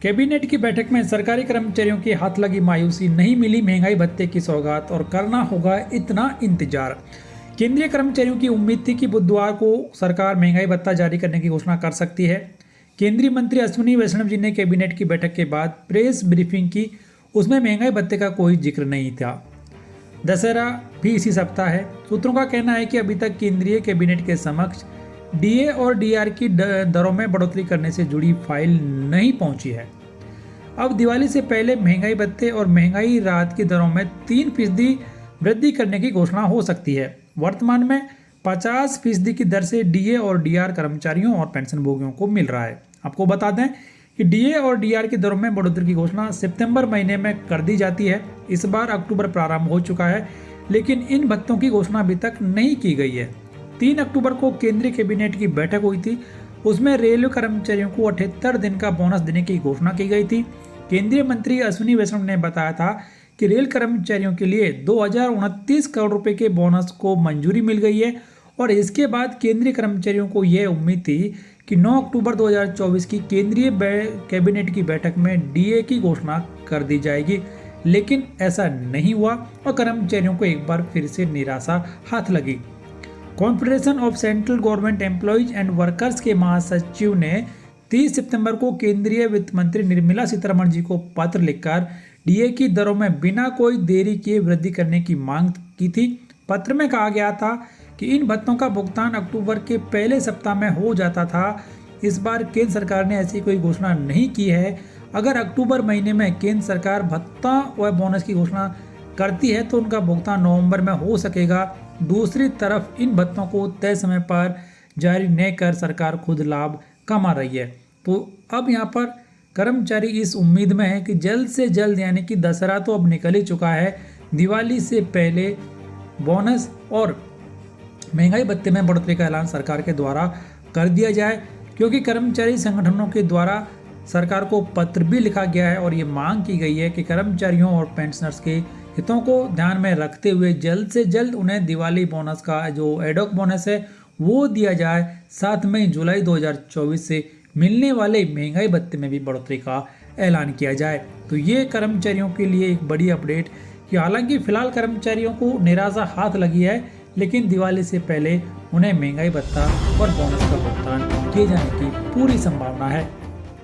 Cabinet की बैठक में सरकारी कर्मचारियों की हाथ लगी मायूसी, नहीं मिली महंगाई भत्ते की सौगात और करना होगा इतना इंतजार। केंद्रीय कर्मचारियों की उम्मीद थी कि बुधवार को सरकार महंगाई भत्ता जारी करने की घोषणा कर सकती है। केंद्रीय मंत्री अश्विनी वैष्णव जी ने कैबिनेट की बैठक के बाद प्रेस ब्रीफिंग की, उसमें महंगाई भत्ते का कोई जिक्र नहीं था। दशहरा भी इसी सप्ताह है। सूत्रों का कहना है कि अभी तक केंद्रीय कैबिनेट के समक्ष डीए और डीआर की दरों में बढ़ोतरी करने से जुड़ी फाइल नहीं पहुंची है। अब दिवाली से पहले महंगाई भत्ते और महंगाई राहत की दरों में 3% वृद्धि करने की घोषणा हो सकती है। वर्तमान में 50% की दर से डीए और डीआर कर्मचारियों और पेंशनभोगियों को मिल रहा है। आपको बता दें कि डीए और डीआर की दरों में बढ़ोतरी की घोषणा सितंबर महीने में कर दी जाती है। इस बार अक्टूबर प्रारंभ हो चुका है, लेकिन इन भत्तों की घोषणा अभी तक नहीं की गई है। 3 अक्टूबर को केंद्रीय कैबिनेट की बैठक हुई थी। उसमें रेलवे कर्मचारियों को 78 दिन का बोनस देने की घोषणा की गई थी। केंद्रीय मंत्री अश्विनी वैष्णव ने बताया था कि रेल कर्मचारियों के लिए 2029 करोड़ रुपए के बोनस को मंजूरी मिल गई है और इसके बाद केंद्रीय कर्मचारियों को यह उम्मीद थी कि 9 अक्टूबर 2024 की केंद्रीय कैबिनेट की बैठक में डीए की घोषणा कर दी जाएगी, लेकिन ऐसा नहीं हुआ और कर्मचारियों को एक बार फिर से निराशा हाथ लगी। Confederation of central government employees and workers के महासचिव ने 30 सितंबर को केंद्रीय वित्त मंत्री निर्मला सीतारमण जी को पत्र लिखकर डीए की दरों में बिना कोई देरी किए वृद्धि करने की मांग की थी। पत्र में कहा गया था कि इन भत्तों का भुगतान अक्टूबर के पहले सप्ताह में हो जाता था। इस बार केंद्र सरकार ने ऐसी कोई घोषणा नहीं की है। अगर अक्टूबर महीने में केंद्र सरकार भत्ता व बोनस की घोषणा करती है तो उनका भुगतान नवंबर में हो सकेगा। दूसरी तरफ इन भत्तों को तय समय पर जारी न कर सरकार खुद लाभ कमा रही है। तो अब यहाँ पर कर्मचारी इस उम्मीद में है कि जल्द से जल्द, यानी कि दशहरा तो अब निकल ही चुका है, दिवाली से पहले बोनस और महंगाई भत्ते में बढ़ोतरी का ऐलान सरकार के द्वारा कर दिया जाए, क्योंकि कर्मचारी संगठनों के द्वारा सरकार को पत्र भी लिखा गया है और ये मांग की गई है कि कर्मचारियों और पेंशनर्स के हितों को ध्यान में रखते हुए जल्द से जल्द उन्हें दिवाली बोनस का जो एडॉक बोनस है वो दिया जाए। साथ में जुलाई 2024 से मिलने वाले महंगाई भत्ते में भी बढ़ोतरी का ऐलान किया जाए। तो ये कर्मचारियों के लिए एक बड़ी अपडेट कि हालांकि फिलहाल कर्मचारियों को निराशा हाथ लगी है, लेकिन दिवाली से पहले उन्हें महंगाई भत्ता और बोनस का भुगतान किए जाने की पूरी संभावना है।